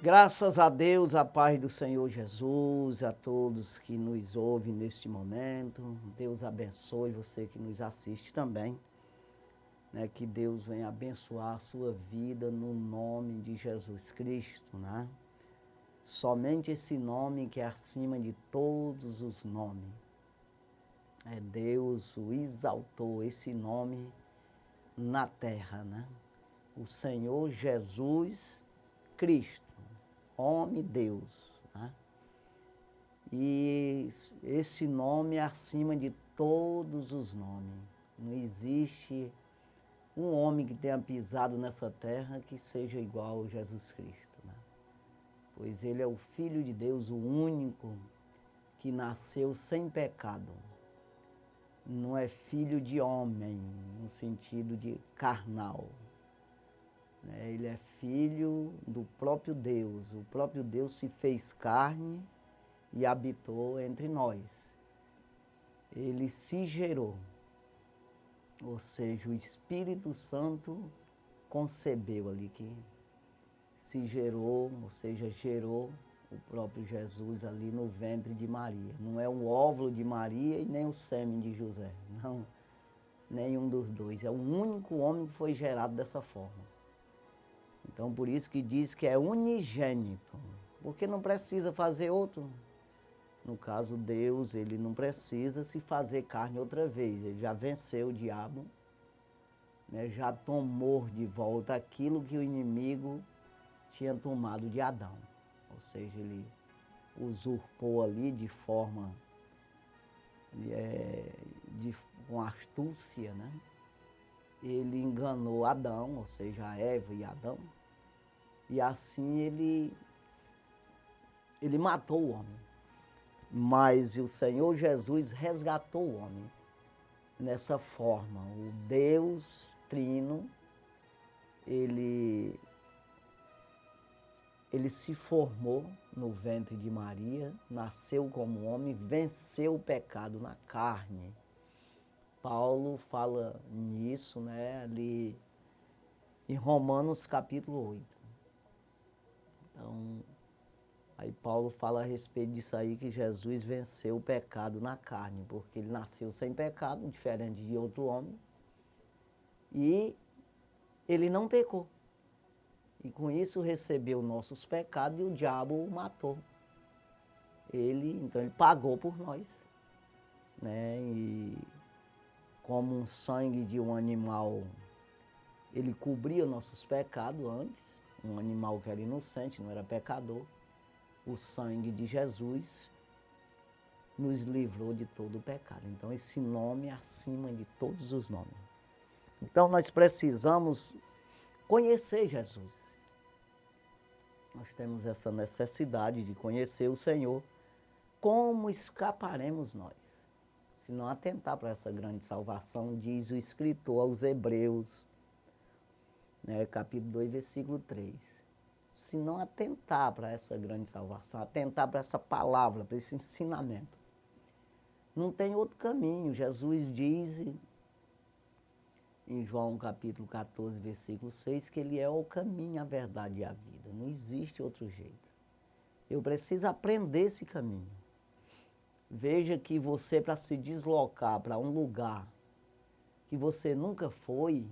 Graças a Deus, a paz do Senhor Jesus, a todos que nos ouvem neste momento. Deus abençoe você que nos assiste também. Né? Que Deus venha abençoar a sua vida no nome de Jesus Cristo. Né? Somente esse nome que é acima de todos os nomes. Deus o exaltou, esse nome na terra. Né? O Senhor Jesus Cristo. Homem Deus, né? E esse nome é acima de todos os nomes. Não existe um homem que tenha pisado nessa terra que seja igual a Jesus Cristo, né? Pois ele é o Filho de Deus, o único que nasceu sem pecado. Não é filho de homem, no sentido de carnal. Ele é filho do próprio Deus. O próprio Deus se fez carne e habitou entre nós. Ele se gerou. Ou seja, o Espírito Santo concebeu ali, que se gerou, ou seja, gerou o próprio Jesus ali no ventre de Maria. Não é o óvulo de Maria e nem o sêmen de José. Não, nenhum dos dois. É o único homem que foi gerado dessa forma. Então, por isso que diz que é unigênito, porque não precisa fazer outro. No caso, Deus, ele não precisa se fazer carne outra vez, ele já venceu o diabo, né? Já tomou de volta aquilo que o inimigo tinha tomado de Adão. Ou seja, ele usurpou ali de forma, com astúcia, né? Ele enganou Adão, ou seja, a Eva e Adão. E assim ele matou o homem. Mas o Senhor Jesus resgatou o homem nessa forma. O Deus Trino, ele se formou no ventre de Maria, nasceu como homem, venceu o pecado na carne. Paulo fala nisso, né, ali em Romanos capítulo 8. Então, aí Paulo fala a respeito disso aí, que Jesus venceu o pecado na carne, porque ele nasceu sem pecado, diferente de outro homem, e ele não pecou. E com isso recebeu nossos pecados e o diabo o matou. Então ele pagou por nós, né? E como um sangue de um animal, ele cobria nossos pecados antes, um animal que era inocente, não era pecador. O sangue de Jesus nos livrou de todo o pecado. Então, esse nome é acima de todos os nomes. Então, nós precisamos conhecer Jesus. Nós temos essa necessidade de conhecer o Senhor. Como escaparemos nós? Se não atentar para essa grande salvação, diz o escritor aos Hebreus, né, capítulo 2, versículo 3. Se não atentar para essa grande salvação, atentar para essa palavra, para esse ensinamento, não tem outro caminho. Jesus diz em João capítulo 14, versículo 6, que ele é o caminho, a verdade e a vida. Não existe outro jeito. Eu preciso aprender esse caminho. Veja que você, para se deslocar para um lugar que você nunca foi,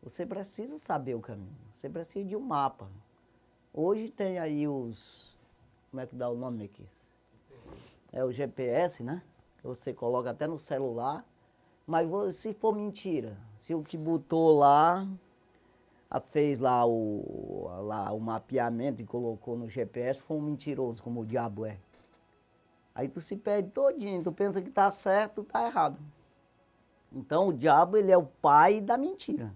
você precisa saber o caminho. Você precisa de um mapa. Hoje tem aí como é que dá o nome aqui? É o GPS, né? Você coloca até no celular. Mas se for mentira, se o que botou lá, fez lá o mapeamento e colocou no GPS, foi um mentiroso, como o diabo é. Aí tu se perde todinho, tu pensa que tá certo, tá errado. Então o diabo, ele é o pai da mentira.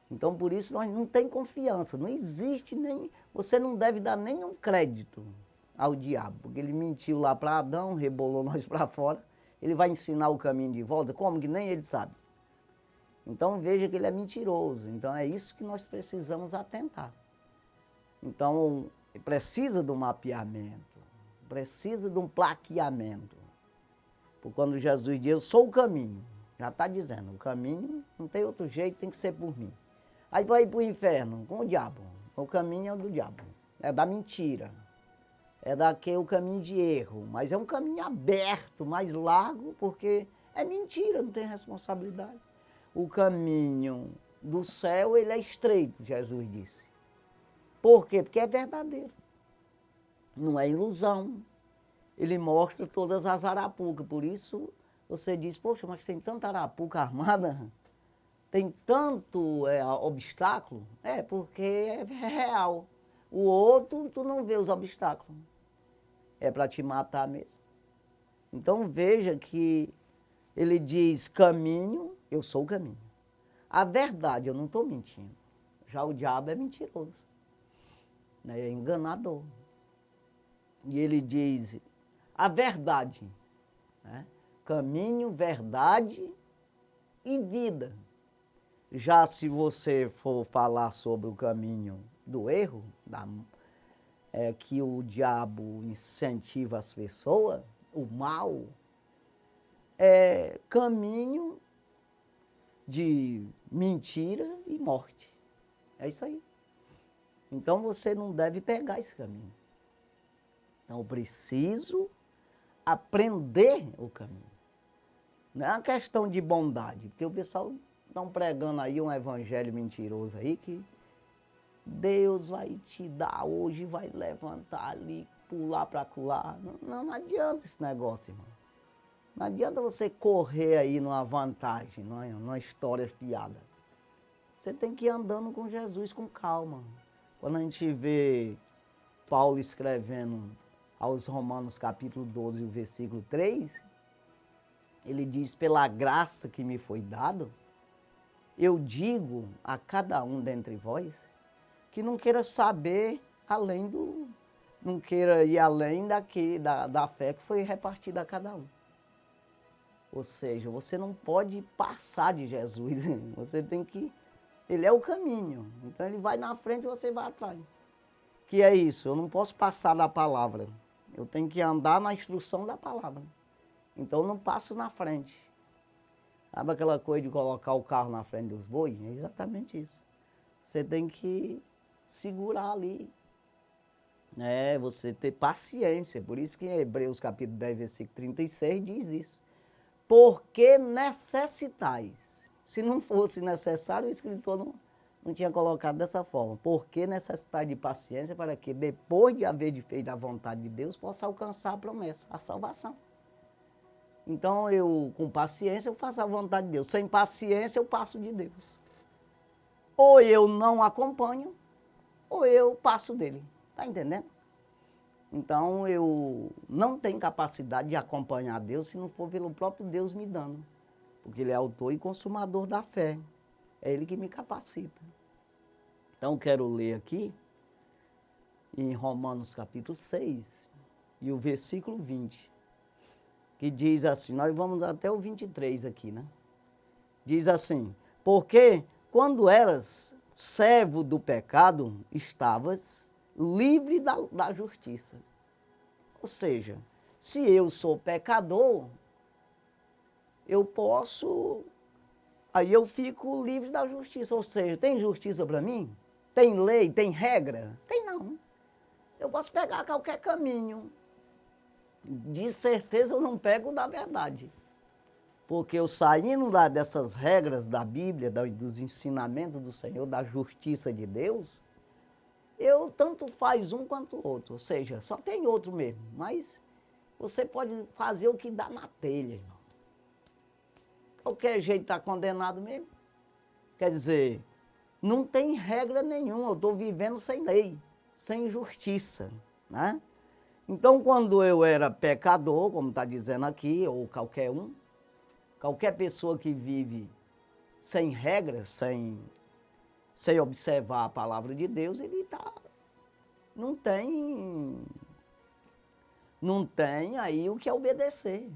Então, por isso, nós não tem confiança, não existe nem... Você não deve dar nenhum crédito ao diabo, porque ele mentiu lá para Adão, rebolou nós para fora, ele vai ensinar o caminho de volta, como que nem ele sabe. Então, veja que ele é mentiroso. Então, é isso que nós precisamos atentar. Então, precisa de um mapeamento, precisa de um plaqueamento. Porque quando Jesus diz, eu sou o caminho, já está dizendo, o caminho não tem outro jeito, tem que ser por mim. Aí vai ir para o inferno, com o diabo. O caminho é o do diabo, é da mentira. É o caminho de erro, mas é um caminho aberto, mais largo, porque é mentira, não tem responsabilidade. O caminho do céu, ele é estreito, Jesus disse. Por quê? Porque é verdadeiro. Não é ilusão. Ele mostra todas as arapucas, por isso você diz, poxa, mas tem tanta arapuca armada, tem tanto obstáculo, porque é real. O outro, tu não vê os obstáculos. É para te matar mesmo. Então veja que ele diz caminho, eu sou o caminho. A verdade, eu não estou mentindo. Já o diabo é mentiroso, né? É enganador. E ele diz a verdade, né? Caminho, verdade e vida. Já se você for falar sobre o caminho do erro, que o diabo incentiva as pessoas, o mal, é caminho de mentira e morte. É isso aí. Então você não deve pegar esse caminho. Então eu preciso aprender o caminho. Não é uma questão de bondade, porque o pessoal estão pregando aí um evangelho mentiroso aí que Deus vai te dar hoje, vai levantar ali, pular para colar. Não adianta esse negócio, irmão. Não adianta você correr aí numa vantagem, numa história fiada. Você tem que ir andando com Jesus com calma. Quando a gente vê Paulo escrevendo aos Romanos capítulo 12, o versículo 3, ele diz, pela graça que me foi dado, eu digo a cada um dentre vós, que não queira saber não queira ir além da fé que foi repartida a cada um. Ou seja, você não pode passar de Jesus, você tem que, ele é o caminho, então ele vai na frente e você vai atrás. Que é isso, eu não posso passar da palavra, eu tenho que andar na instrução da palavra. Então eu não passo na frente. Sabe aquela coisa de colocar o carro na frente dos bois? É exatamente isso. Você tem que segurar ali, né? Você ter paciência. Por isso que em Hebreus capítulo 10, versículo 36 diz isso. Porque necessitais. Se não fosse necessário, o escritor não tinha colocado dessa forma. Porque necessitais de paciência para que depois de haver feito a vontade de Deus, possa alcançar a promessa, a salvação. Então eu, com paciência, eu faço a vontade de Deus. Sem paciência, eu passo de Deus. Ou eu não acompanho, ou eu passo dele. Está entendendo? Então eu não tenho capacidade de acompanhar Deus se não for pelo próprio Deus me dando. Porque Ele é autor e consumador da fé. É Ele que me capacita. Então eu quero ler aqui, em Romanos capítulo 6, e o versículo 20, que diz assim, nós vamos até o 23 aqui, né? Diz assim, porque quando eras servo do pecado, estavas livre da justiça. Ou seja, se eu sou pecador, eu posso, aí eu fico livre da justiça. Ou seja, tem justiça para mim? Tem lei, tem regra? Tem não. Eu posso pegar qualquer caminho. De certeza eu não pego o da verdade. Porque eu saindo dessas regras da Bíblia, dos ensinamentos do Senhor, da justiça de Deus, eu tanto faz um quanto o outro. Ou seja, só tem outro mesmo. Mas você pode fazer o que dá na telha, irmão. Qualquer jeito está condenado mesmo. Quer dizer, não tem regra nenhuma. Eu estou vivendo sem lei, sem justiça, né? Então, quando eu era pecador, como está dizendo aqui, ou qualquer pessoa que vive sem regras, sem observar a palavra de Deus, ele não tem aí o que obedecer,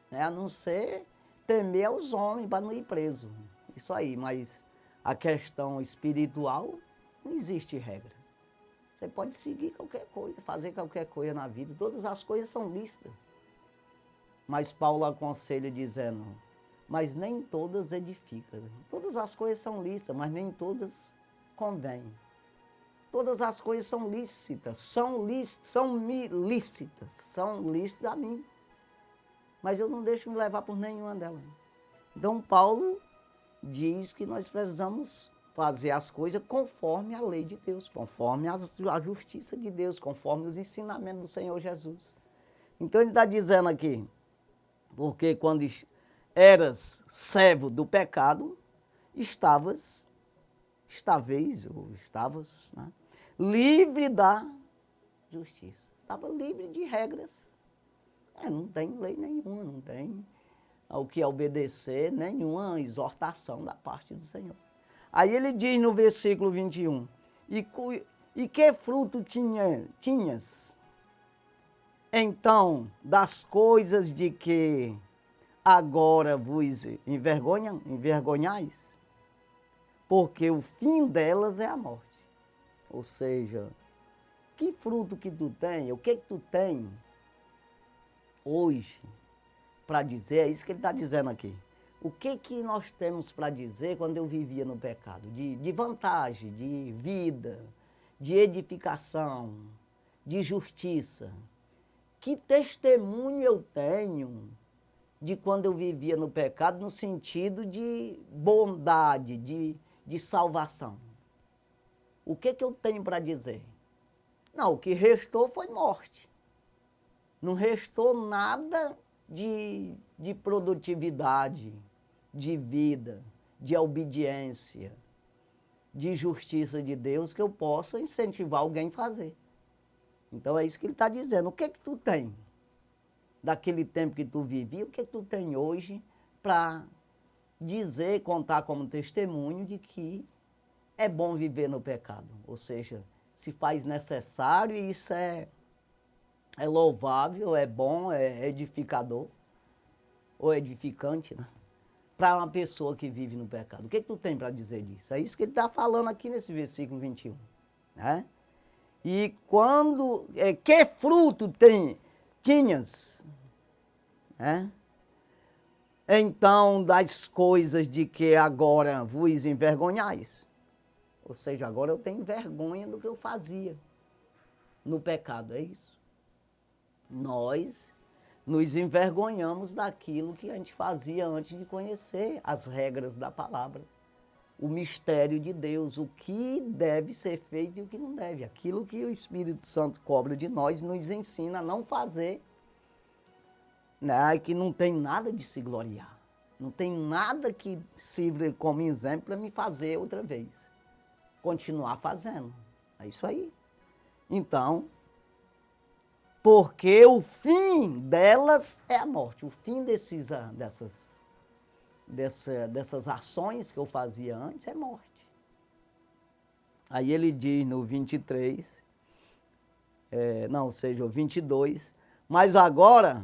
né? A não ser temer aos homens para não ir preso. Isso aí, mas a questão espiritual não existe regra. Você pode seguir qualquer coisa, fazer qualquer coisa na vida, todas as coisas são lícitas. Mas Paulo aconselha dizendo, mas nem todas edificam. Todas as coisas são lícitas, mas nem todas convêm. todas as coisas são lícitas, são lícitas a mim. Mas eu não deixo me levar por nenhuma delas. Então, Paulo diz que nós precisamos fazer as coisas conforme a lei de Deus, conforme a justiça de Deus, conforme os ensinamentos do Senhor Jesus. Então, ele está dizendo aqui, porque quando eras servo do pecado, estavas, né, livre da justiça. Estava livre de regras. Não tem lei nenhuma, não tem ao que obedecer, nenhuma exortação da parte do Senhor. Aí ele diz no versículo 21, e que fruto tinhas, então, das coisas de que agora vos envergonhais? Porque o fim delas é a morte. Ou seja, que fruto que tu tem, o que tu tem hoje para dizer, é isso que ele está dizendo aqui. O que nós temos para dizer quando eu vivia no pecado? De vantagem, de vida, de edificação, de justiça. Que testemunho eu tenho de quando eu vivia no pecado no sentido de bondade, de salvação? O que eu tenho para dizer? Não, o que restou foi morte. Não restou nada de produtividade, de vida, de obediência, de justiça de Deus que eu possa incentivar alguém a fazer. Então é isso que ele está dizendo. O que tu tem daquele tempo que tu vivia, o que tu tem hoje para dizer, contar como testemunho de que é bom viver no pecado? Ou seja, se faz necessário e isso é louvável, é bom, é edificador, ou edificante, né? Para uma pessoa que vive no pecado. O que tu tem para dizer disso? É isso que ele está falando aqui nesse versículo 21. Né? E quando, que fruto tinhas? Né? Então, das coisas de que agora vos envergonhais. Ou seja, agora eu tenho vergonha do que eu fazia no pecado, é isso? Nós nos envergonhamos daquilo que a gente fazia antes de conhecer as regras da palavra, o mistério de Deus, o que deve ser feito e o que não deve. Aquilo que o Espírito Santo cobra de nós, nos ensina a não fazer, né? Que não tem nada de se gloriar, não tem nada que sirva como exemplo para me fazer outra vez, continuar fazendo. É isso aí. Então, porque o fim delas é a morte. O fim dessas ações que eu fazia antes é morte. Aí ele diz no 23, ou seja, o 22, mas agora,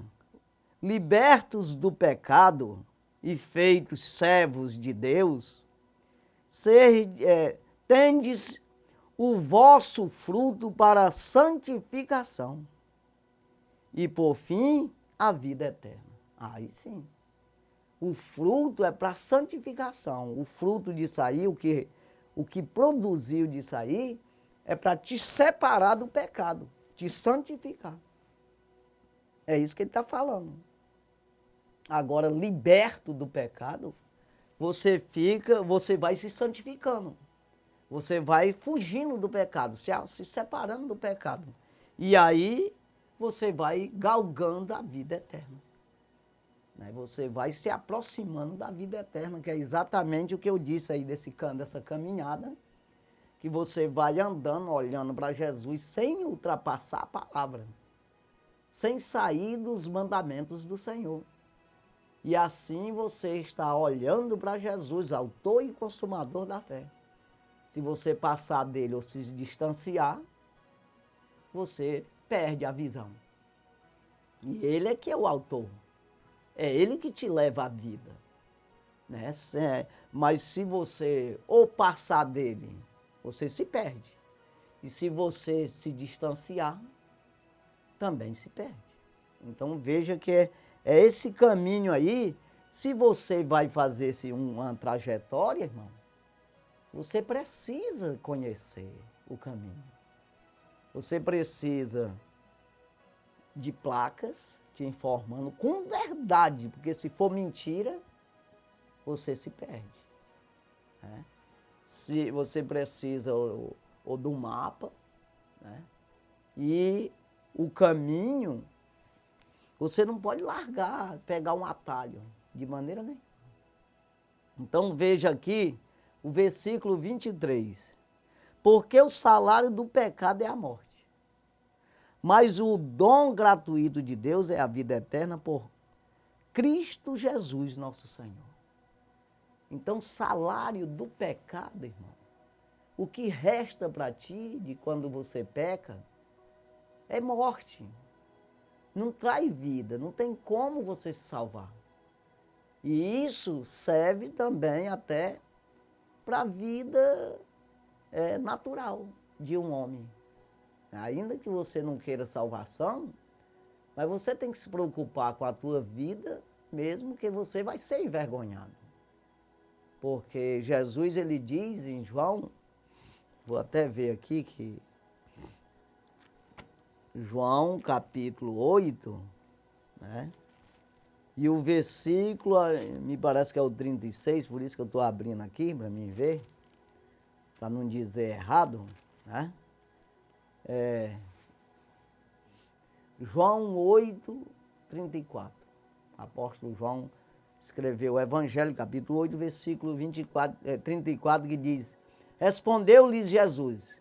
libertos do pecado e feitos servos de Deus, tendes o vosso fruto para a santificação. E por fim, a vida eterna. Aí sim. O fruto é para santificação. O fruto disso aí, o que produziu disso aí, é para te separar do pecado, te santificar. É isso que ele está falando. Agora, liberto do pecado, você vai se santificando. Você vai fugindo do pecado, se separando do pecado. E aí você vai galgando a vida eterna. Você vai se aproximando da vida eterna, que é exatamente o que eu disse aí dessa caminhada, que você vai andando, olhando para Jesus, sem ultrapassar a palavra, sem sair dos mandamentos do Senhor. E assim você está olhando para Jesus, autor e consumador da fé. Se você passar dele ou se distanciar, você perde a visão. E ele é que é o autor. É ele que te leva à vida. Né? Mas se você ou passar dele, você se perde. E se você se distanciar, também se perde. Então veja que é esse caminho aí. Se você vai fazer uma trajetória, irmão, você precisa conhecer. o caminho. Você precisa de placas te informando com verdade, porque se for mentira, você se perde. Né? Se você precisa ou do mapa, né? E o caminho, você não pode largar, pegar um atalho, de maneira nenhuma. Então veja aqui o versículo 23. Porque o salário do pecado é a morte, mas o dom gratuito de Deus é a vida eterna por Cristo Jesus, nosso Senhor. Então, salário do pecado, irmão, o que resta para ti de quando você peca é morte. Não traz vida, não tem como você se salvar. E isso serve também até para a vida natural de um homem. Ainda que você não queira salvação, mas você tem que se preocupar com a tua vida, mesmo que você vai ser envergonhado. Porque Jesus, ele diz em João, vou até ver aqui que João capítulo 8, né? E o versículo, me parece que é o 36, por isso que eu estou abrindo aqui para mim ver, para não dizer errado, né? João 8, 34. Apóstolo João escreveu o Evangelho, capítulo 8, versículo 34, que diz: Respondeu-lhes Jesus: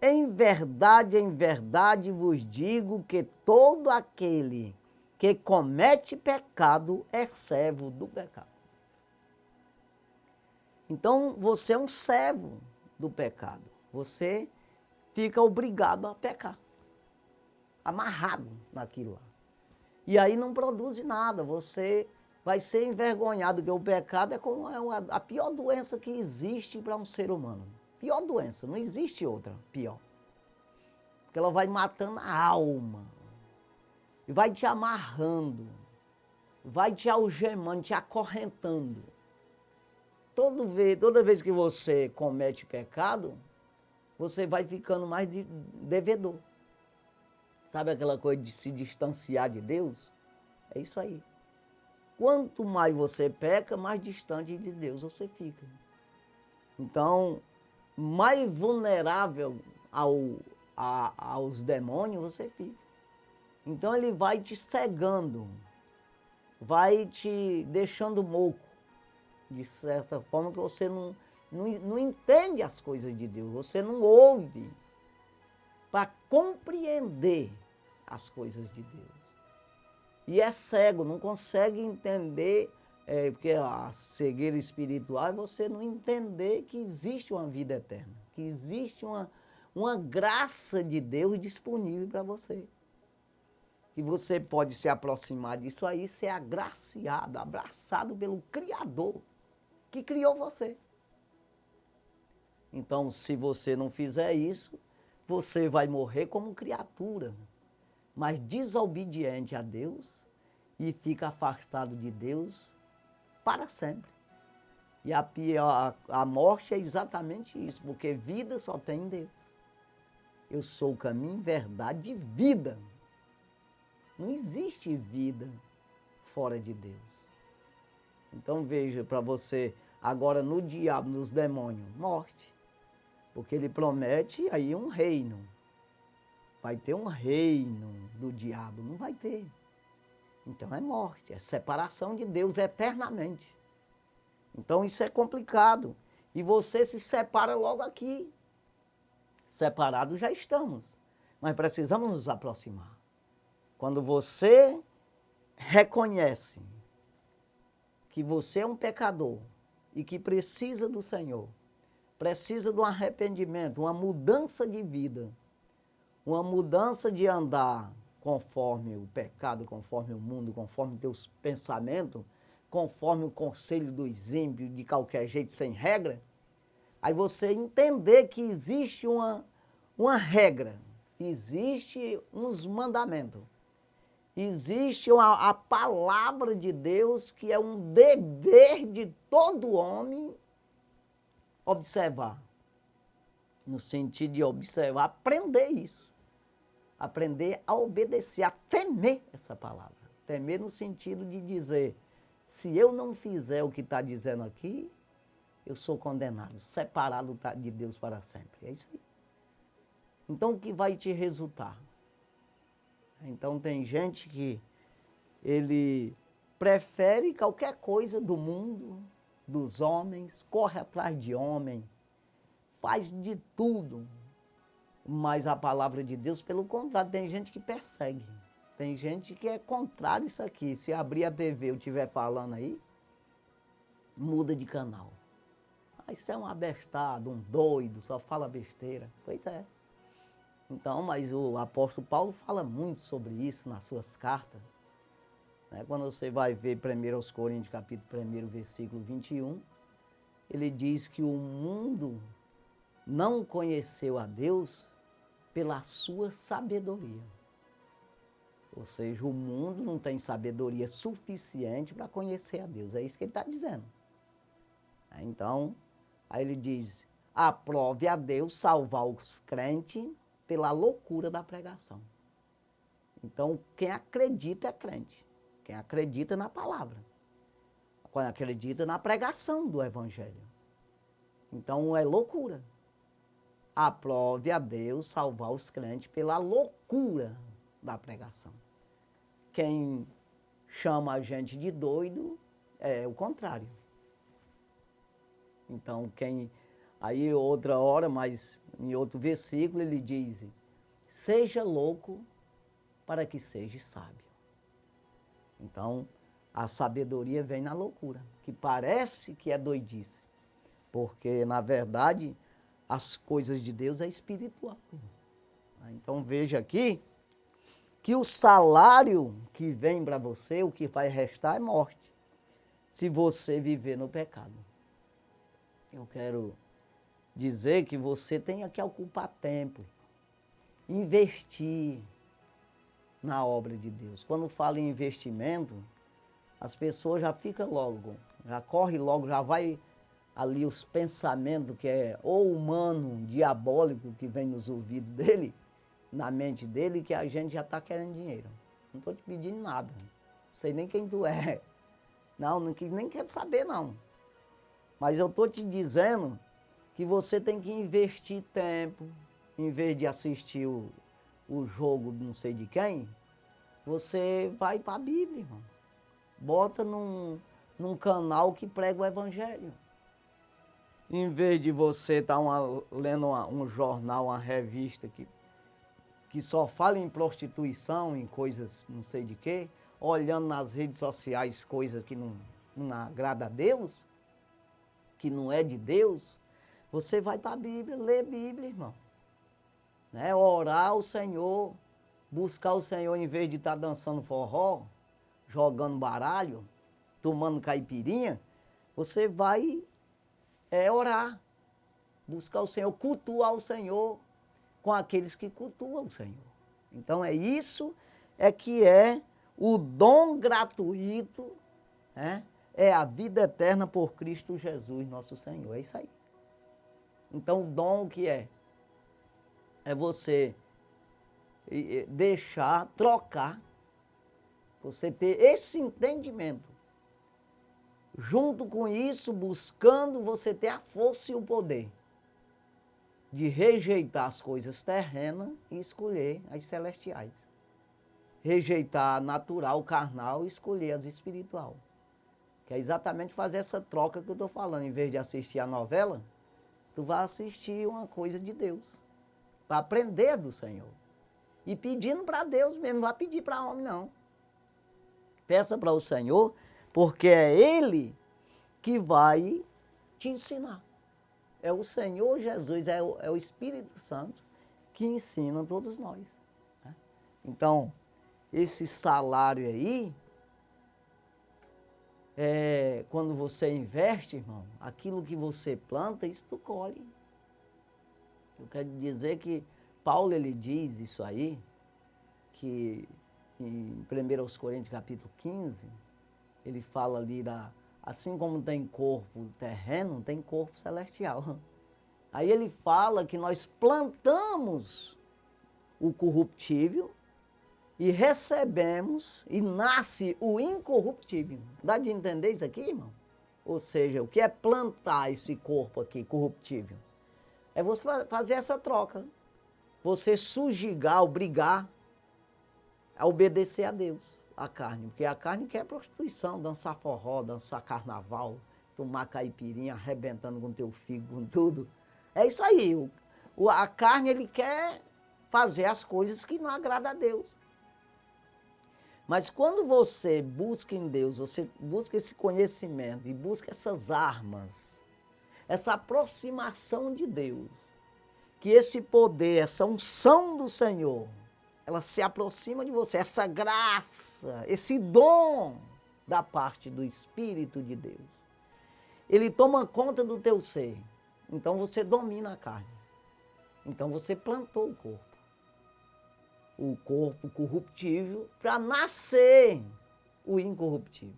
em verdade vos digo que todo aquele que comete pecado é servo do pecado. Então, você é um servo do pecado. Você fica obrigado a pecar, amarrado naquilo lá. E aí não produz nada, você vai ser envergonhado, porque o pecado é a pior doença que existe para um ser humano. Pior doença, não existe outra pior. Porque ela vai matando a alma, e vai te amarrando, vai te algemando, te acorrentando. Toda vez que você comete pecado, você vai ficando mais devedor. Sabe aquela coisa de se distanciar de Deus? É isso aí. Quanto mais você peca, mais distante de Deus você fica. Então, mais vulnerável aos demônios você fica. Então ele vai te cegando, vai te deixando moco, de certa forma que você não entende as coisas de Deus, você não ouve para compreender as coisas de Deus. E é cego, não consegue entender, porque a cegueira espiritual é você não entender que existe uma vida eterna, que existe uma graça de Deus disponível para você. Que você pode se aproximar disso aí, ser agraciado, abraçado pelo Criador, que criou você. Então, se você não fizer isso, você vai morrer como criatura, mas desobediente a Deus e fica afastado de Deus para sempre. E a morte é exatamente isso, porque vida só tem em Deus. Eu sou o caminho, verdade e vida. Não existe vida fora de Deus. Então veja para você, agora no diabo, nos demônios, morte. Porque ele promete aí um reino. Vai ter um reino do diabo, não vai ter. Então é morte, é separação de Deus eternamente. Então isso é complicado. E você se separa logo aqui. Separados já estamos, mas precisamos nos aproximar. Quando você reconhece que você é um pecador e que precisa do Senhor, precisa de um arrependimento, uma mudança de vida, uma mudança de andar conforme o pecado, conforme o mundo, conforme teus pensamentos, conforme o conselho dos ímpios, de qualquer jeito, sem regra, aí você entender que existe uma regra, existe uns mandamentos, existe a palavra de Deus que é um dever de todo homem observar. no sentido de observar, aprender isso. Aprender a obedecer, a temer essa palavra. Temer no sentido de dizer, se eu não fizer o que está dizendo aqui, eu sou condenado, separado de Deus para sempre. É isso aí. Então, o que vai te resultar? Então, tem gente que ele prefere qualquer coisa do mundo, dos homens, corre atrás de homem, faz de tudo. Mas a palavra de Deus, pelo contrário, tem gente que persegue. Tem gente que é contrário a isso aqui. Se abrir a TV e eu estiver falando aí, muda de canal. Ah, isso é um abestado, um doido, só fala besteira. Pois é. Então, mas o apóstolo Paulo fala muito sobre isso nas suas cartas. Né? Quando você vai ver 1 Coríntios, capítulo 1, versículo 21, ele diz que o mundo não conheceu a Deus pela sua sabedoria. Ou seja, o mundo não tem sabedoria suficiente para conhecer a Deus. É isso que ele está dizendo. Então, aí ele diz, aprove a Deus salvar os crentes pela loucura da pregação. Então, quem acredita é crente. Quem acredita na palavra. Quem acredita na pregação do evangelho. Então, é loucura. Aprove a Deus salvar os crentes pela loucura da pregação. Quem chama a gente de doido é o contrário. Então, aí outra hora, mas em outro versículo, ele diz, seja louco para que seja sábio. Então, a sabedoria vem na loucura, que parece que é doidice. Porque, na verdade, as coisas de Deus é espiritual. Então veja aqui que o salário que vem para você, o que vai restar é morte, se você viver no pecado. Eu quero dizer que você tem que ocupar tempo, investir na obra de Deus. Quando fala em investimento, as pessoas já ficam logo, já corre logo, já vai ali os pensamentos que é ou humano, diabólico, que vem nos ouvidos dele, na mente dele, que a gente já está querendo dinheiro. Não estou te pedindo nada, não sei nem quem tu é. Não, nem quero saber não. Mas eu estou te dizendo que você tem que investir tempo, em vez de assistir o jogo não sei de quem, você vai para a Bíblia, irmão. Bota num canal que prega o evangelho. Em vez de você estar lendo um jornal, uma revista que só fala em prostituição, em coisas não sei de quê, olhando nas redes sociais coisas que não agrada a Deus, que não é de Deus, você vai para a Bíblia, ler a Bíblia, irmão. Né? Orar ao Senhor, buscar o Senhor em vez de estar dançando forró, jogando baralho, tomando caipirinha, você vai orar, buscar o Senhor, cultuar o Senhor com aqueles que cultuam o Senhor. Então isso que é o dom gratuito, né? É a vida eterna por Cristo Jesus, nosso Senhor. É isso aí. Então o dom que é você deixar, trocar, você ter esse entendimento. Junto com isso, buscando você ter a força e o poder de rejeitar as coisas terrenas e escolher as celestiais. Rejeitar a natural, carnal e escolher as espiritual. Que é exatamente fazer essa troca que eu estou falando. Em vez de assistir a novela, tu vai assistir uma coisa de Deus. Para aprender do Senhor. E pedindo para Deus mesmo, não vai pedir para homem não. Peça para o Senhor, porque é Ele que vai te ensinar. É o Senhor Jesus, é o Espírito Santo que ensina todos nós. Né? Então, esse salário aí, quando você investe, irmão, aquilo que você planta, isso tu colhe. Eu quero dizer que Paulo, ele diz isso aí, que em 1 Coríntios capítulo 15, ele fala ali assim como tem corpo terreno, tem corpo celestial. Aí ele fala que nós plantamos o corruptível e recebemos e nasce o incorruptível. Dá de entender isso aqui, irmão? Ou seja, o que é plantar esse corpo aqui, corruptível? É você fazer essa troca. Você sujigar, obrigar a obedecer a Deus, a carne. Porque a carne quer prostituição, dançar forró, dançar carnaval, tomar caipirinha, arrebentando com teu fígado, com tudo. É isso aí. A carne, ele quer fazer as coisas que não agradam a Deus. Mas quando você busca em Deus, você busca esse conhecimento e busca essas armas, essa aproximação de Deus, que esse poder, essa unção do Senhor, ela se aproxima de você, essa graça, esse dom da parte do Espírito de Deus. Ele toma conta do teu ser. Então você domina a carne. Então você plantou o corpo corruptível, para nascer o incorruptível.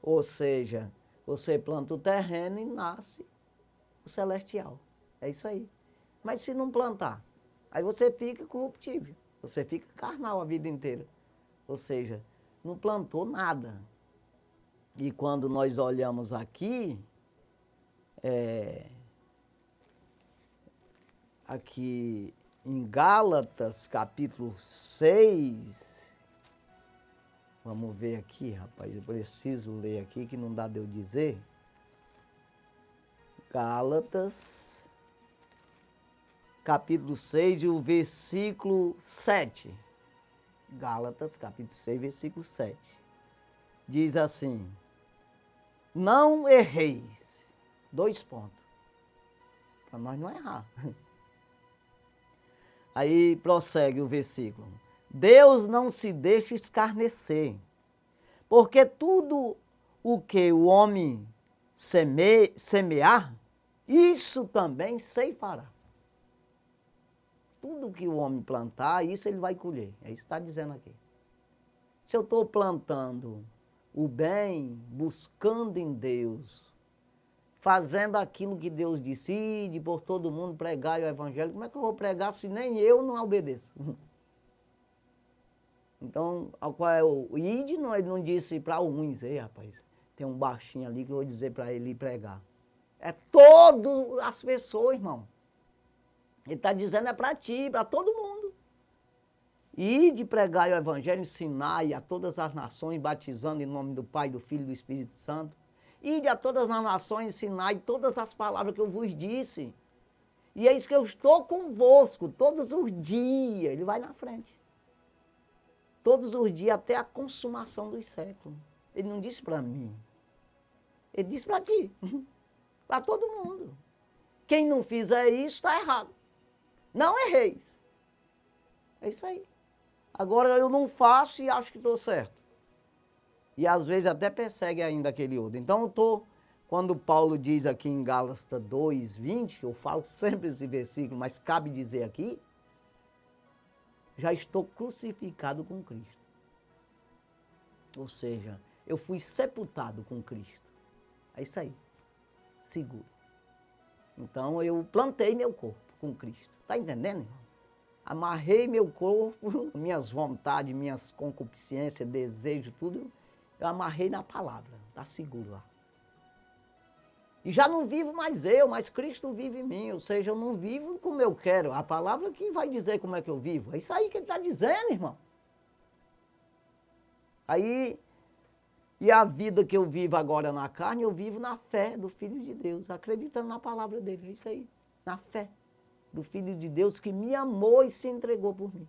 Ou seja, você planta o terreno e nasce o celestial. É isso aí. Mas se não plantar, aí você fica corruptível. Você fica carnal a vida inteira. Ou seja, não plantou nada. E quando nós olhamos aqui, aqui em Gálatas, capítulo 6, vamos ver aqui, rapaz, eu preciso ler aqui, que não dá de eu dizer. Gálatas, capítulo 6 e o versículo 7. Gálatas, capítulo 6, versículo 7. Diz assim: não erreis. 2 pontos. Para nós não errar. Aí prossegue o versículo. Deus não se deixa escarnecer, porque tudo o que o homem semear, isso também ceifará. Tudo que o homem plantar, isso ele vai colher. É isso que está dizendo aqui. Se eu estou plantando o bem, buscando em Deus, fazendo aquilo que Deus decide, por todo mundo pregar o evangelho, como é que eu vou pregar se nem eu não obedeço? Então, qual é o ide, não, ele não disse para uns, ei rapaz, tem um baixinho ali que eu vou dizer para ele ir pregar. É todas as pessoas, irmão. Ele está dizendo é para ti, para todo mundo. Ide pregar o evangelho, ensinar a todas as nações, batizando em nome do Pai, do Filho e do Espírito Santo. Ide a todas as nações, ensinai todas as palavras que eu vos disse. E é isso que eu estou convosco todos os dias. Ele vai na frente. Todos os dias até a consumação dos séculos. Ele não disse para mim. Ele disse para ti. Para todo mundo. Quem não fizer isso está errado. Não erreis. É isso aí. Agora eu não faço e acho que estou certo. E às vezes até persegue ainda aquele outro. Então quando Paulo diz aqui em Gálatas 2, 20, eu falo sempre esse versículo, mas cabe dizer aqui, já estou crucificado com Cristo. Ou seja, eu fui sepultado com Cristo. É isso aí. Seguro. Então eu plantei meu corpo com Cristo. Está entendendo, irmão? Amarrei meu corpo, minhas vontades, minhas concupiscências, desejos, tudo, eu amarrei na palavra. Está seguro lá. E já não vivo mais eu, mas Cristo vive em mim. Ou seja, eu não vivo como eu quero. A palavra que vai dizer como é que eu vivo. É isso aí que ele está dizendo, irmão. Aí, e a vida que eu vivo agora na carne, eu vivo na fé do Filho de Deus, acreditando na palavra dele. É isso aí, na fé do Filho de Deus que me amou e se entregou por mim.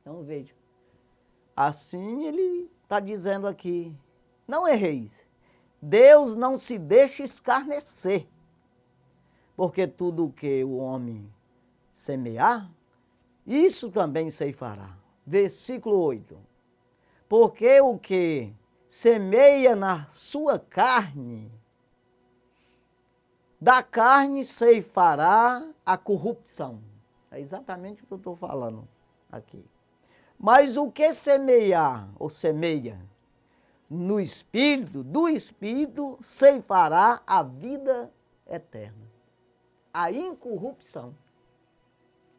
Então veja. Assim ele está dizendo aqui, não erreis. Deus não se deixa escarnecer, porque tudo o que o homem semear, isso também ceifará. Versículo 8. Porque o que semeia na sua carne, da carne ceifará a corrupção. É exatamente o que eu estou falando aqui. Mas o que semear, ou semeia, no Espírito, do Espírito ceifará a vida eterna. a incorrupção,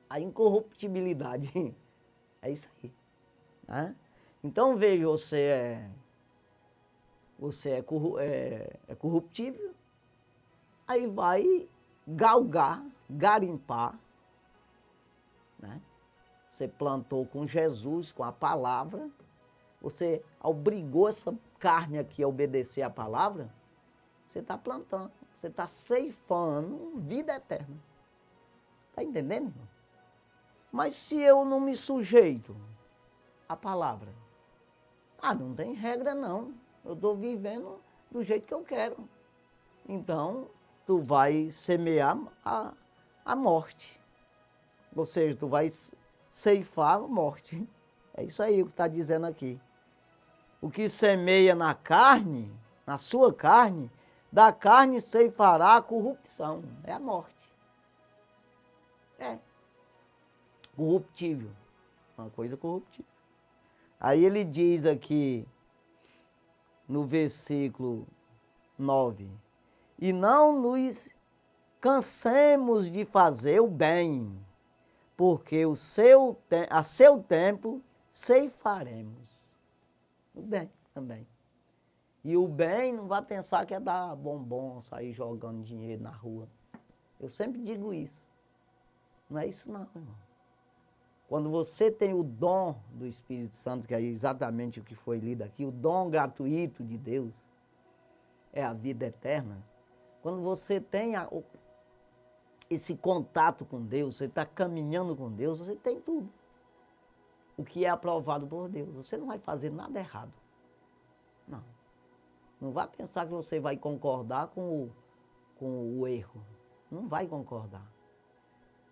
a incorruptibilidade. É isso aí. Né? Então, veja, você é corruptível, aí vai galgar, garimpar, né? Você plantou com Jesus, com a palavra, você obrigou essa carne aqui a obedecer a palavra, você está plantando, você está ceifando vida eterna. Está entendendo, irmão? Mas se eu não me sujeito à palavra, não tem regra não, eu estou vivendo do jeito que eu quero. Então, tu vai semear a morte. Ou seja, tu vai ceifar a morte. É isso aí o que está dizendo aqui. O que semeia na carne, na sua carne, da carne ceifará a corrupção. É a morte. É. Corruptível. Uma coisa corruptível. Aí ele diz aqui, no versículo 9, e não nos cansemos de fazer o bem, porque a seu tempo ceifaremos. O bem também. E o bem não vai pensar que é dar bombom, sair jogando dinheiro na rua. Eu sempre digo isso. Não é isso não, irmão. Quando você tem o dom do Espírito Santo, que é exatamente o que foi lido aqui, o dom gratuito de Deus, é a vida eterna. Quando você tem esse contato com Deus, você está caminhando com Deus, você tem tudo. O que é aprovado por Deus. Você não vai fazer nada errado. Não. Não vai pensar que você vai concordar com o erro. Não vai concordar.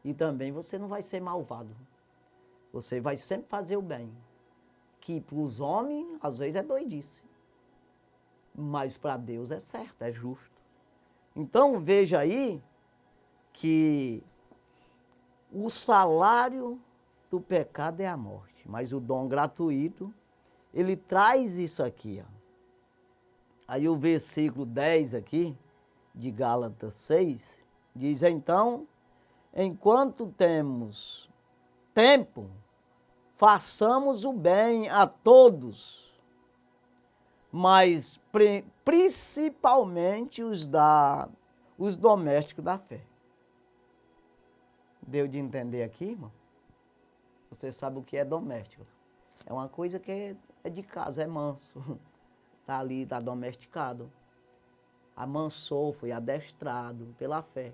E também você não vai ser malvado. Você vai sempre fazer o bem. Que para os homens, às vezes, é doidice. Mas para Deus é certo, é justo. Então, veja aí que o salário do pecado é a morte. Mas o dom gratuito, ele traz isso aqui. Ó. Aí o versículo 10 aqui, de Gálatas 6, diz, então, enquanto temos tempo, façamos o bem a todos, mas principalmente os domésticos da fé. Deu de entender aqui, irmão? Você sabe o que é doméstico. É uma coisa que é de casa, é manso. Está ali, está domesticado. Amansou, foi adestrado pela fé.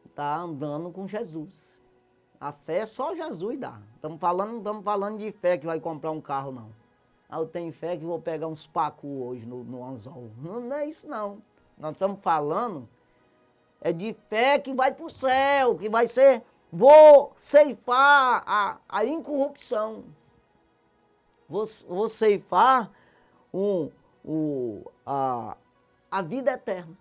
Está andando com Jesus. A fé só Jesus dá. Não estamos falando de fé que vai comprar um carro, não. Eu tenho fé que vou pegar uns pacu hoje no anzol. Não é isso, não. Nós estamos falando de fé que vai para o céu, que vai ser, vou ceifar a incorrupção. Vou ceifar a vida eterna.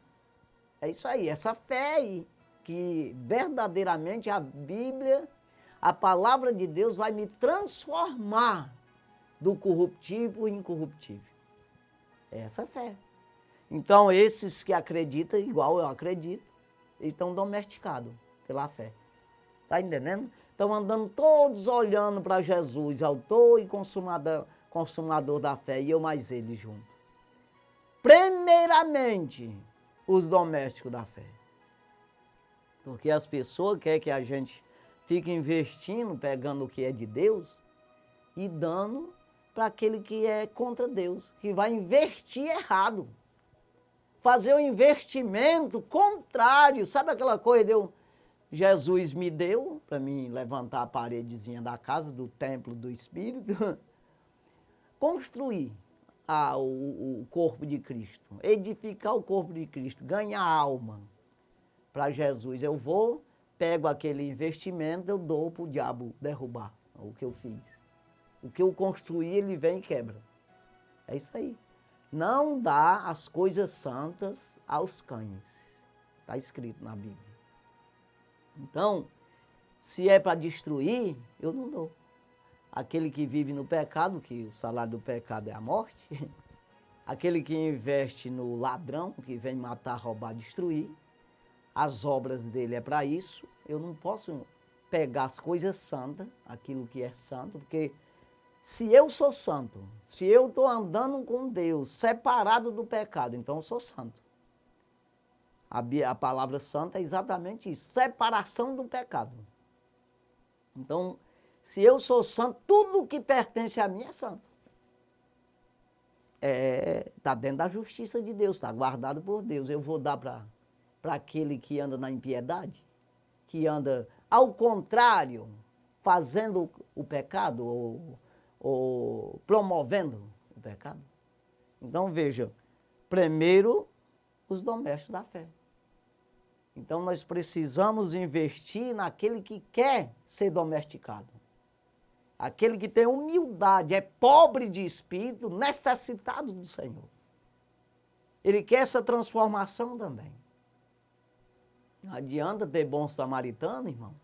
É isso aí, essa fé aí, que verdadeiramente a Bíblia, a palavra de Deus vai me transformar do corruptível para o incorruptível. É essa fé. Então, esses que acreditam, igual eu acredito, eles estão domesticados pela fé. Está entendendo? Estão andando todos olhando para Jesus, autor e consumador da fé, e eu mais ele junto. Primeiramente, os domésticos da fé. Porque as pessoas querem que a gente fique investindo, pegando o que é de Deus e dando para aquele que é contra Deus, que vai investir errado. Fazer um investimento contrário. Sabe aquela coisa Jesus me deu para mim levantar a paredezinha da casa, do templo do Espírito, construir o corpo de Cristo, edificar o corpo de Cristo, ganhar alma para Jesus. Eu vou, pego aquele investimento, eu dou para o diabo derrubar o que eu fiz. O que eu construí, ele vem e quebra. É isso aí. Não dá as coisas santas aos cães. Está escrito na Bíblia. Então, se é para destruir, eu não dou. Aquele que vive no pecado, que o salário do pecado é a morte, aquele que investe no ladrão, que vem matar, roubar, destruir, as obras dele é para isso. Eu não posso pegar as coisas santas, aquilo que é santo, porque se eu sou santo, se eu estou andando com Deus, separado do pecado, então eu sou santo. A palavra santa é exatamente isso, separação do pecado. Então, se eu sou santo, tudo que pertence a mim é santo. Está dentro da justiça de Deus, está guardado por Deus. Eu vou dar para aquele que anda na impiedade, que anda ao contrário, fazendo o pecado ou promovendo o pecado. Então veja, primeiro os domésticos da fé. Então nós precisamos investir naquele que quer ser domesticado. Aquele que tem humildade, é pobre de espírito, necessitado do Senhor. Ele quer essa transformação também. Não adianta ter bom samaritano, irmão,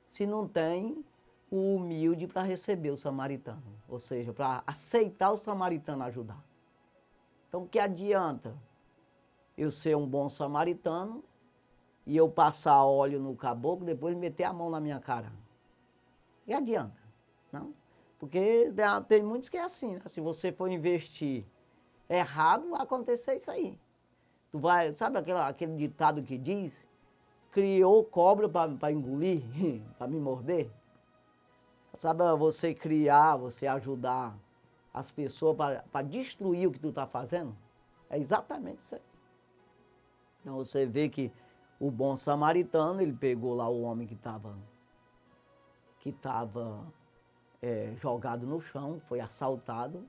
se não tem o humilde para receber o samaritano. Ou seja, para aceitar o samaritano ajudar. Então, o que adianta eu ser um bom samaritano e eu passar óleo no caboclo, depois meter a mão na minha cara? E adianta? Não? Porque tem muitos que é assim, né? Se você for investir errado, vai acontecer isso aí. Tu vai, sabe aquele ditado que diz, criou cobra para engolir, para me morder? Sabe, você criar, você ajudar as pessoas para destruir o que tu está fazendo? É exatamente isso aí. Então você vê que o bom samaritano, ele pegou lá o homem que estava jogado no chão, foi assaltado,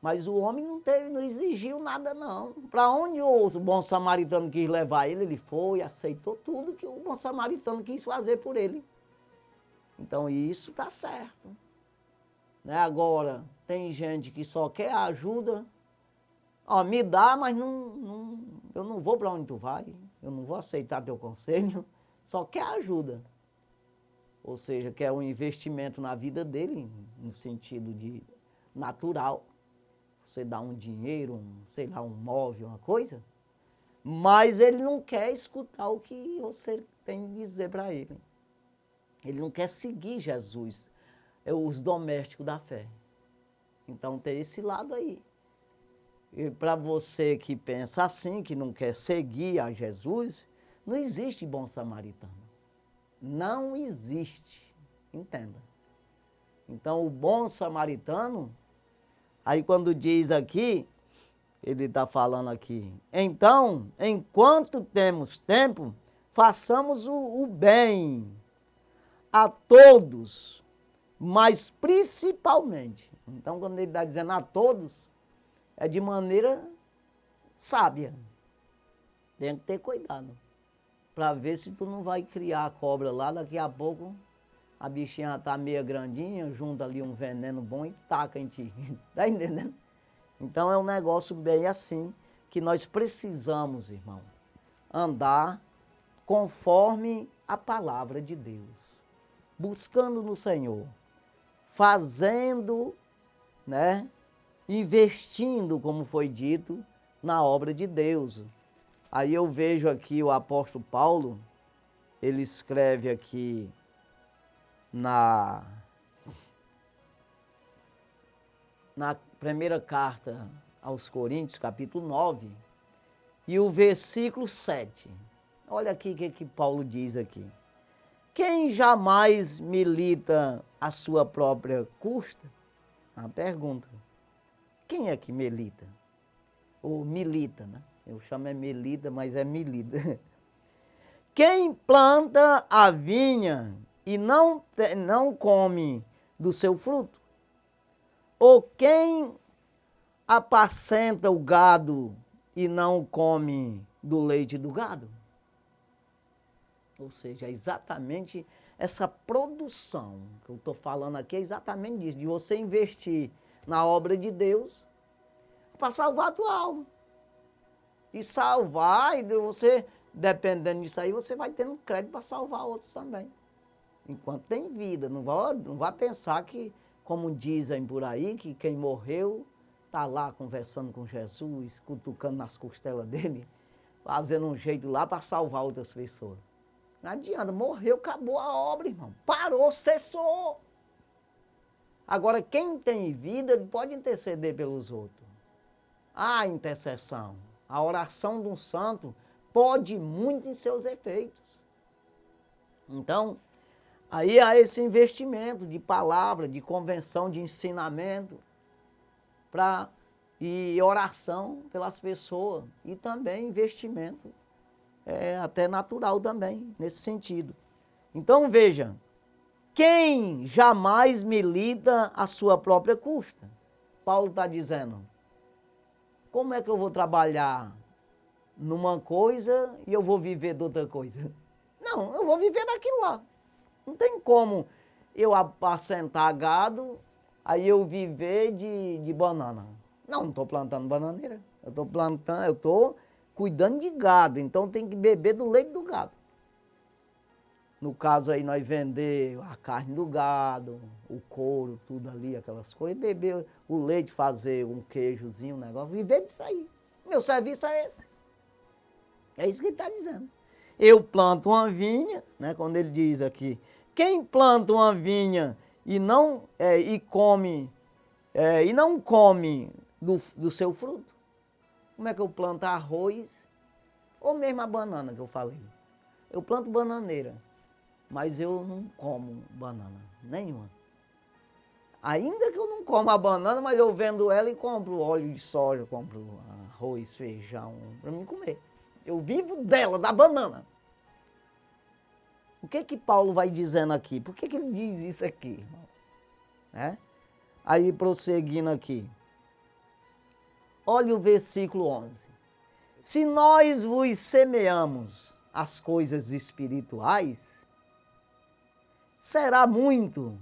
mas o homem não exigiu nada não. Para onde o bom samaritano quis levar ele, ele foi, aceitou tudo que o bom samaritano quis fazer por ele. Então isso está certo. Né? Agora, tem gente que só quer ajuda, ó, me dá, mas eu não vou para onde tu vai, eu não vou aceitar teu conselho, só quer ajuda. Ou seja, quer um investimento na vida dele, no sentido de natural. Você dá um dinheiro, sei lá, um móvel, uma coisa, mas ele não quer escutar o que você tem de dizer para ele. Ele não quer seguir Jesus, os domésticos da fé. Então tem esse lado aí. E para você que pensa assim, que não quer seguir a Jesus, não existe bom samaritano. Não existe. Entenda. Então o bom samaritano, aí quando diz aqui, ele está falando aqui, então, enquanto temos tempo, façamos o bem a todos, mas principalmente. Então, quando ele está dizendo a todos, é de maneira sábia. Tem que ter cuidado, para ver se tu não vai criar a cobra lá, daqui a pouco a bichinha está meia grandinha, junta ali um veneno bom e taca em ti. Está entendendo? Então é um negócio bem assim, que nós precisamos, irmão, andar conforme a palavra de Deus, buscando no Senhor, fazendo, né, investindo, como foi dito, na obra de Deus. Aí eu vejo aqui o apóstolo Paulo, ele escreve aqui na primeira carta aos Coríntios, capítulo 9, e o versículo 7. Olha aqui o que Paulo diz aqui. Quem jamais milita a sua própria custa? Uma pergunta. Quem é que milita? Ou milita, né? Eu chamo melida, mas é milida. Quem planta a vinha e não come do seu fruto? Ou quem apacenta o gado e não come do leite do gado? Ou seja, é exatamente essa produção que eu estou falando aqui, é exatamente disso, de você investir na obra de Deus para salvar a tua alma. E salvar, e você, dependendo disso aí, você vai tendo crédito para salvar outros também. Enquanto tem vida, não vai pensar que, como dizem por aí, que quem morreu está lá conversando com Jesus, cutucando nas costelas dele. fazendo um jeito lá para salvar outras pessoas. Não adianta, morreu, acabou a obra, irmão. Parou, cessou. Agora, quem tem vida, ele pode interceder pelos outros. A intercessão, a oração de um santo pode muito em seus efeitos. Então, aí há esse investimento de palavra, de convenção, de ensinamento, e oração pelas pessoas. E também investimento até natural também, nesse sentido. Então, veja, quem jamais milita à sua própria custa? Paulo está dizendo, como é que eu vou trabalhar numa coisa e eu vou viver de outra coisa? Não, eu vou viver daquilo lá. Não tem como eu apacentar gado, aí eu viver de banana. Não estou plantando bananeira. Eu estou cuidando de gado, então tem que beber do leite do gado. No caso aí, nós vender a carne do gado, o couro, tudo ali, aquelas coisas, beber o leite, fazer um queijozinho, um negócio, viver disso aí. Meu serviço é esse. É isso que ele está dizendo. Eu planto uma vinha, né, quando ele diz aqui, quem planta uma vinha e não come do seu fruto, como é que eu planto arroz, ou mesmo a banana que eu falei? Eu planto bananeira, mas eu não como banana, nenhuma. Ainda que eu não como a banana, mas eu vendo ela e compro óleo de soja, compro arroz, feijão, para mim comer. Eu vivo dela, da banana. O que Paulo vai dizendo aqui? Por que ele diz isso aqui, irmão? Aí, prosseguindo aqui. Olha o versículo 11. Se nós vos semeamos as coisas espirituais, será muito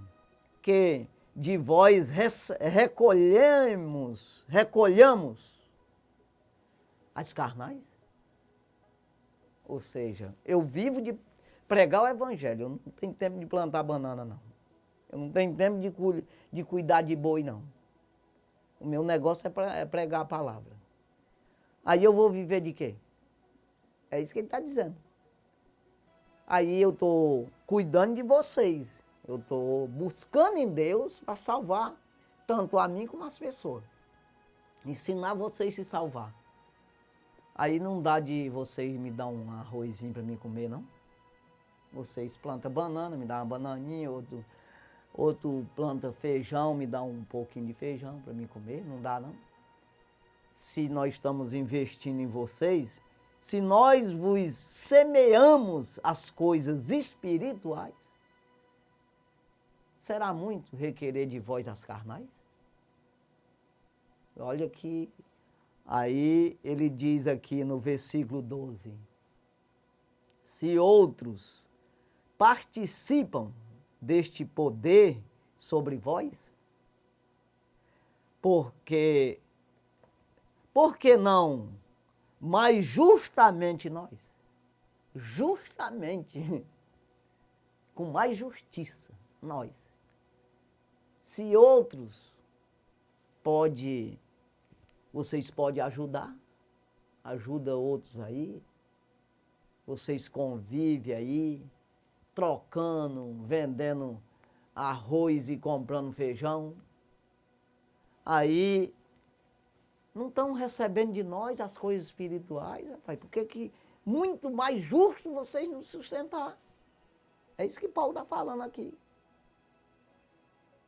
que de vós recolhamos as carnais? Ou seja, eu vivo de pregar o evangelho, eu não tenho tempo de plantar banana, não. Eu não tenho tempo de cuidar de boi, não. O meu negócio é pregar a palavra. Aí eu vou viver de quê? É isso que ele está dizendo. Aí eu estou cuidando de vocês. Eu estou buscando em Deus para salvar tanto a mim como as pessoas. Ensinar vocês a se salvar. Aí não dá de vocês me dar um arrozinho para mim comer, não? Vocês plantam banana, me dá uma bananinha, outro planta feijão, me dá um pouquinho de feijão para mim comer, não dá não. Se nós estamos investindo em vocês, se nós vos semeamos as coisas espirituais, será muito requerer de vós as carnais? Olha que aí ele diz aqui no versículo 12, se outros participam deste poder sobre vós, por que não mais justamente nós? Justamente, com mais justiça, nós. Se outros vocês podem ajudar, ajuda outros aí, vocês convivem aí, trocando, vendendo arroz e comprando feijão, aí não estão recebendo de nós as coisas espirituais, rapaz, porque que muito mais justo vocês nos sustentar. É isso que Paulo está falando aqui.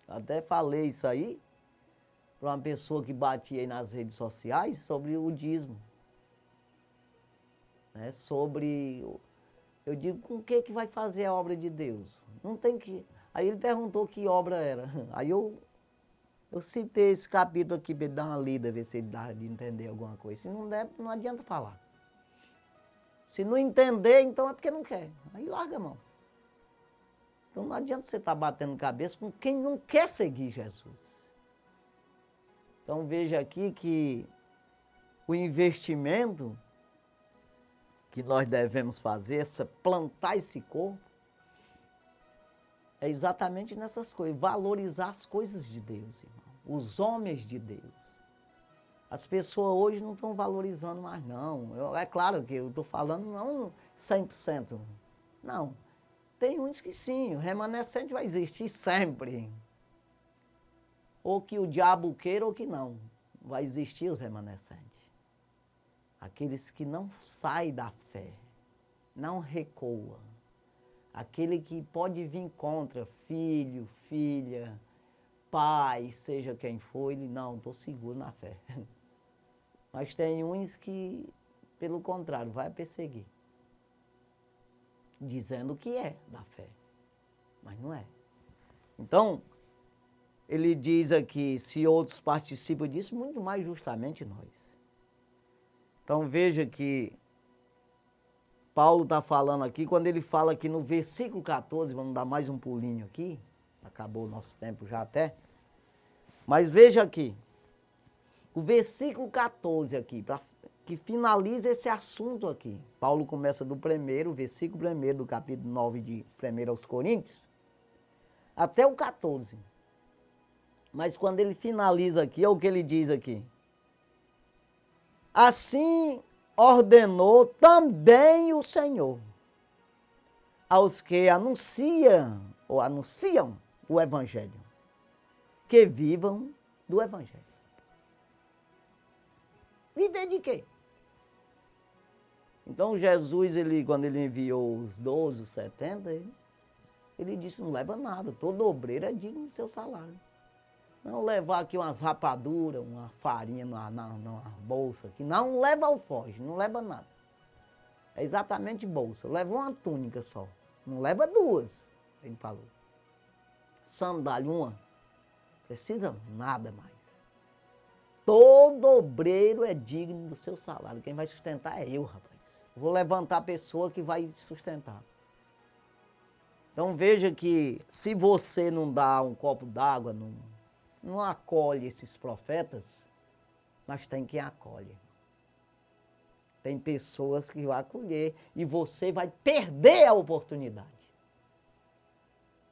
Até falei isso aí para uma pessoa que batia aí nas redes sociais sobre o dízimo. Eu digo, com o que vai fazer a obra de Deus? Não tem que... Aí ele perguntou que obra era. Aí eu citei esse capítulo aqui para ele dar uma lida, ver se ele dá de entender alguma coisa. Se não der, não adianta falar. Se não entender, então é porque não quer. Aí larga a mão. Então não adianta você estar batendo cabeça com quem não quer seguir Jesus. Então veja aqui que o investimento que nós devemos fazer, plantar esse corpo, é exatamente nessas coisas, valorizar as coisas de Deus, irmão, os homens de Deus. As pessoas hoje não estão valorizando mais, não. É claro que eu estou falando não 100%. Não. Tem uns que sim, o remanescente vai existir sempre. Ou que o diabo queira ou que não. Vai existir os remanescentes. Aqueles que não saem da fé, não recuam. Aquele que pode vir contra filho, filha, pai, seja quem for, ele não, estou seguro na fé. Mas tem uns que, pelo contrário, vai perseguir. Dizendo que é da fé, mas não é. Então, ele diz aqui, se outros participam disso, muito mais justamente nós. Então veja que Paulo está falando aqui, quando ele fala aqui no versículo 14, vamos dar mais um pulinho aqui, acabou o nosso tempo já até, mas veja aqui, o versículo 14 aqui, que finaliza esse assunto aqui. Paulo começa do primeiro, versículo primeiro do capítulo 9 de 1 aos Coríntios, até o 14. Mas quando ele finaliza aqui, é o que ele diz aqui. Assim ordenou também o Senhor aos que anunciam o Evangelho, que vivam do Evangelho. Viver de quê? Então Jesus, quando ele enviou os 12, os 70, ele disse, não leva nada, todo obreiro é digno do seu salário. Não levar aqui umas rapaduras, uma farinha numa bolsa aqui. Não leva alforje, não leva nada. É exatamente bolsa. Leva uma túnica só. Não leva duas, ele falou. Sandália, uma. Precisa nada mais. Todo obreiro é digno do seu salário. Quem vai sustentar é eu, rapaz. Vou levantar a pessoa que vai te sustentar. Então veja que se você não dá um copo d'água, não acolhe esses profetas, mas tem quem acolhe. Tem pessoas que vão acolher e você vai perder a oportunidade.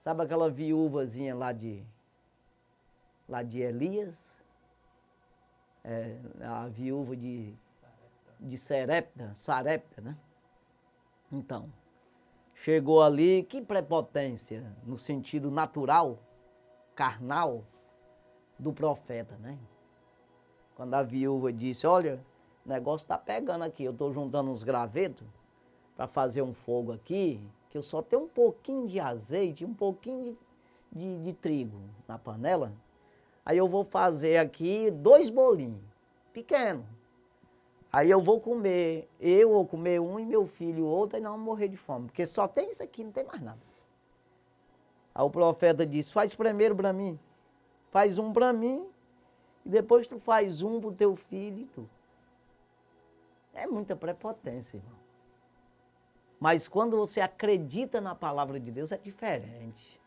Sabe aquela viúvazinha lá de Elias? A viúva de Sarepta, né? Então, chegou ali, que prepotência no sentido natural, carnal, do profeta, né? Quando a viúva disse, olha, o negócio está pegando aqui, eu estou juntando uns gravetos para fazer um fogo aqui, que eu só tenho um pouquinho de azeite, um pouquinho de trigo na panela, aí eu vou fazer aqui 2 bolinhos, pequenos. Aí eu vou comer um e meu filho outro, e nós vamos morrer de fome, porque só tem isso aqui, não tem mais nada. Aí o profeta disse, faz primeiro para mim, faz um para mim, e depois tu faz um para o teu filho e tu. É muita prepotência, irmão. Mas quando você acredita na palavra de Deus, é diferente.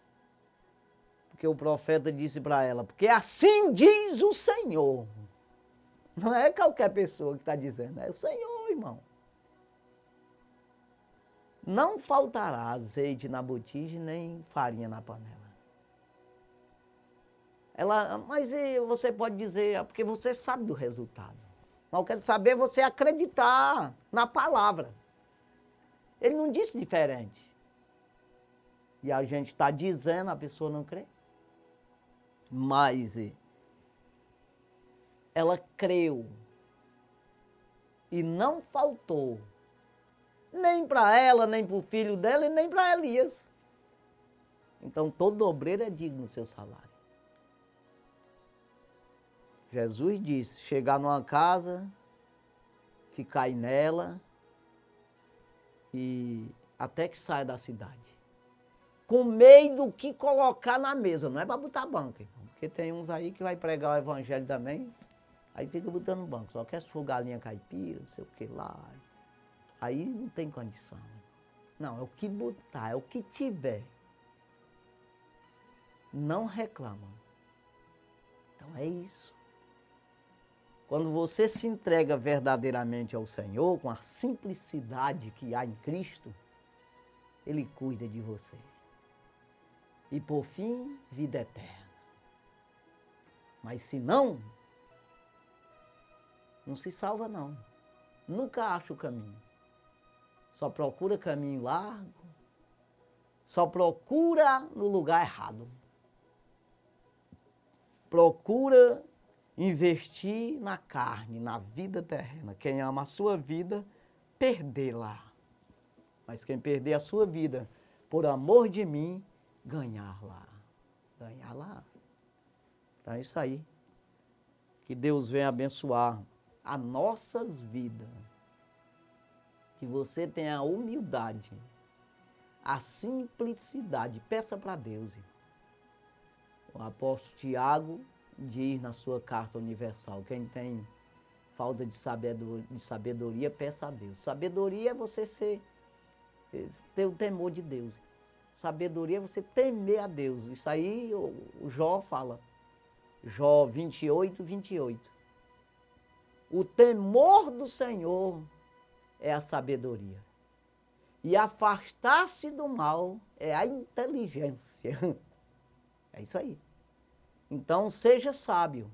Porque o profeta disse para ela, porque assim diz o Senhor. Não é qualquer pessoa que está dizendo, é o Senhor, irmão. Não faltará azeite na botija nem farinha na panela. Mas você pode dizer, porque você sabe do resultado. Mas eu quero saber você acreditar na palavra. Ele não disse diferente. E a gente está dizendo, a pessoa não crê. Mas ela creu. E não faltou. Nem para ela, nem para o filho dela, e nem para Elias. Então todo obreiro é digno do seu salário. Jesus disse, chegar numa casa, ficar aí nela, e até que saia da cidade. Com meio do que colocar na mesa, não é para botar banco, irmão, porque tem uns aí que vai pregar o evangelho também, aí fica botando banco, só quer sua galinha caipira, não sei o que lá. Aí não tem condição. Não, é o que botar, é o que tiver. Não reclama. Então é isso. Quando você se entrega verdadeiramente ao Senhor, com a simplicidade que há em Cristo, Ele cuida de você. E por fim, vida eterna. Mas se não, Não se salva, não. Nunca acha o caminho. Só procura caminho largo. Só procura no lugar errado. Procura investir na carne, na vida terrena. Quem ama a sua vida, perdê-la. Mas quem perder a sua vida, por amor de mim, ganhar-la. Ganhar-la. Então é isso aí. Que Deus venha abençoar as nossas vidas. Que você tenha a humildade, a simplicidade. Peça para Deus. O apóstolo Tiago diz na sua carta universal, quem tem falta de sabedoria, peça a Deus. Sabedoria é você ter o temor de Deus. Sabedoria é você temer a Deus. Isso aí o Jó fala. Jó 28, 28. O temor do Senhor é a sabedoria. E afastar-se do mal é a inteligência. É isso aí. Então, seja sábio.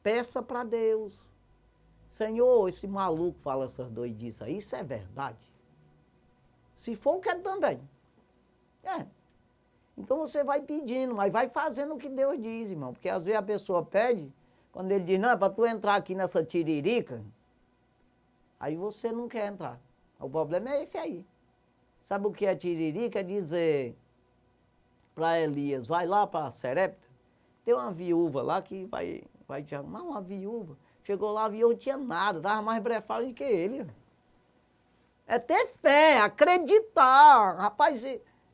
Peça para Deus. Senhor, esse maluco fala essas doidices aí, isso é verdade? Se for, eu quero também. É. Então, você vai pedindo, mas vai fazendo o que Deus diz, irmão. Porque às vezes a pessoa pede, quando ele diz, não, é para tu entrar aqui nessa tiririca, aí você não quer entrar. O problema é esse aí. Sabe o que é tiririca? É dizer para Elias, vai lá para Serepta, tem uma viúva lá que vai te arrumar uma viúva. Chegou lá, a viúva não tinha nada, estava mais brefado do que ele. É ter fé, acreditar. Rapaz,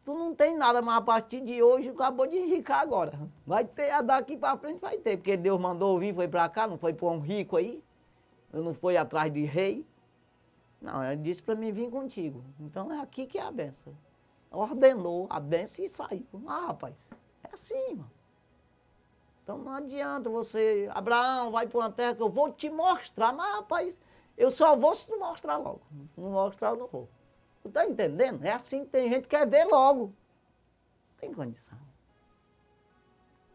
tu não tem nada, mas a partir de hoje acabou de enricar agora. Vai ter, daqui para frente vai ter, porque Deus mandou vir, foi para cá, não foi para um rico aí, não foi atrás de rei. Não, ele disse para mim vir contigo. Então é aqui que é a benção. Ordenou a benção e saiu. Ah, rapaz, é assim, irmão. Então não adianta você, Abraão, vai para uma terra que eu vou te mostrar. Mas, rapaz, eu só vou se tu mostrar logo. Se não mostrar, eu não vou. Tu tá entendendo? É assim que tem gente que quer ver logo. Não tem condição.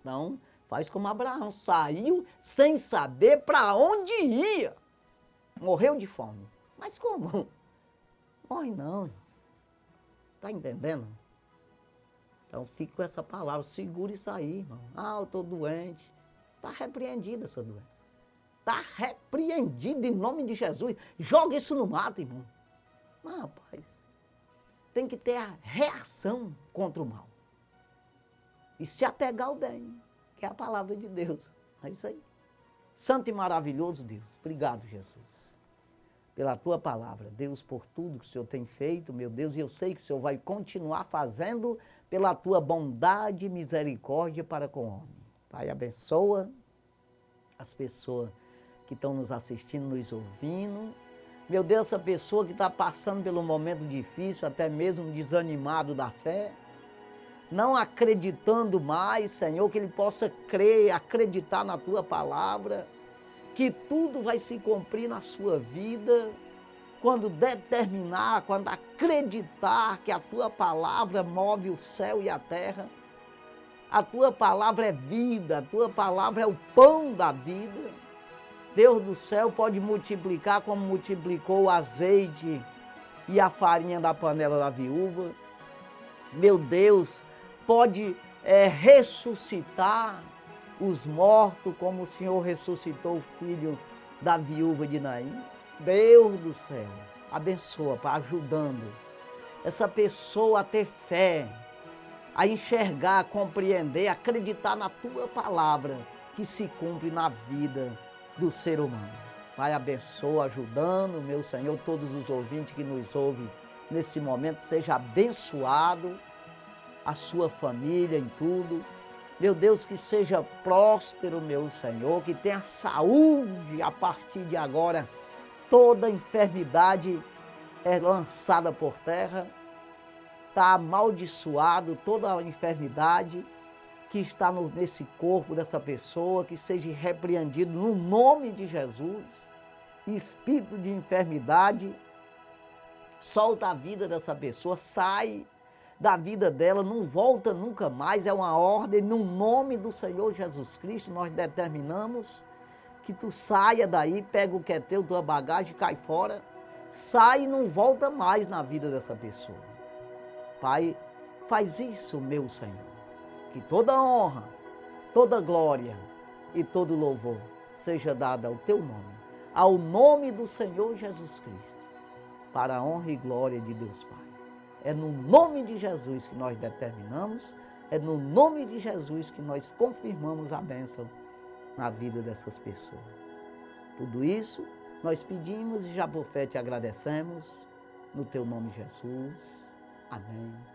Então, faz como Abraão. Saiu sem saber para onde ia. Morreu de fome. Mas como? Morre não. Tá entendendo? Então, fique com essa palavra. Segura isso aí, irmão. Ah, eu estou doente. Está repreendida essa doença. Está repreendida em nome de Jesus. Joga isso no mato, irmão. Mas, rapaz, tem que ter a reação contra o mal. E se apegar ao bem, que é a palavra de Deus. É isso aí. Santo e maravilhoso Deus. Obrigado, Jesus, pela tua palavra. Deus, por tudo que o Senhor tem feito, meu Deus, e eu sei que o Senhor vai continuar fazendo pela tua bondade e misericórdia para com o homem. Pai, abençoa as pessoas que estão nos assistindo, nos ouvindo. Meu Deus, essa pessoa que está passando pelo momento difícil, até mesmo desanimado da fé, não acreditando mais, Senhor, que ele possa crer, acreditar na tua palavra, que tudo vai se cumprir na sua vida, quando determinar, quando acreditar que a tua palavra move o céu e a terra. A tua palavra é vida, a tua palavra é o pão da vida. Deus do céu pode multiplicar como multiplicou o azeite e a farinha da panela da viúva. Meu Deus, pode ressuscitar os mortos como o Senhor ressuscitou o filho da viúva de Naim. Deus do céu, abençoa, Pai, ajudando essa pessoa a ter fé, a enxergar, a compreender, a acreditar na tua palavra que se cumpre na vida do ser humano. Pai, abençoa, ajudando, meu Senhor, todos os ouvintes que nos ouvem nesse momento, seja abençoado, a sua família em tudo. Meu Deus, que seja próspero, meu Senhor, que tenha saúde a partir de agora. Toda enfermidade é lançada por terra, está amaldiçoado toda a enfermidade que está nesse corpo dessa pessoa, que seja repreendido no nome de Jesus. Espírito de enfermidade, solta a vida dessa pessoa, sai da vida dela, não volta nunca mais, é uma ordem, no nome do Senhor Jesus Cristo, nós determinamos que tu saia daí, pega o que é teu, tua bagagem, cai fora, sai e não volta mais na vida dessa pessoa. Pai, faz isso, meu Senhor, que toda honra, toda glória e todo louvor seja dada ao teu nome, ao nome do Senhor Jesus Cristo, para a honra e glória de Deus Pai. É no nome de Jesus que nós determinamos, é no nome de Jesus que nós confirmamos a bênção na vida dessas pessoas. Tudo isso nós pedimos e já por fé te agradecemos, no teu nome Jesus. Amém.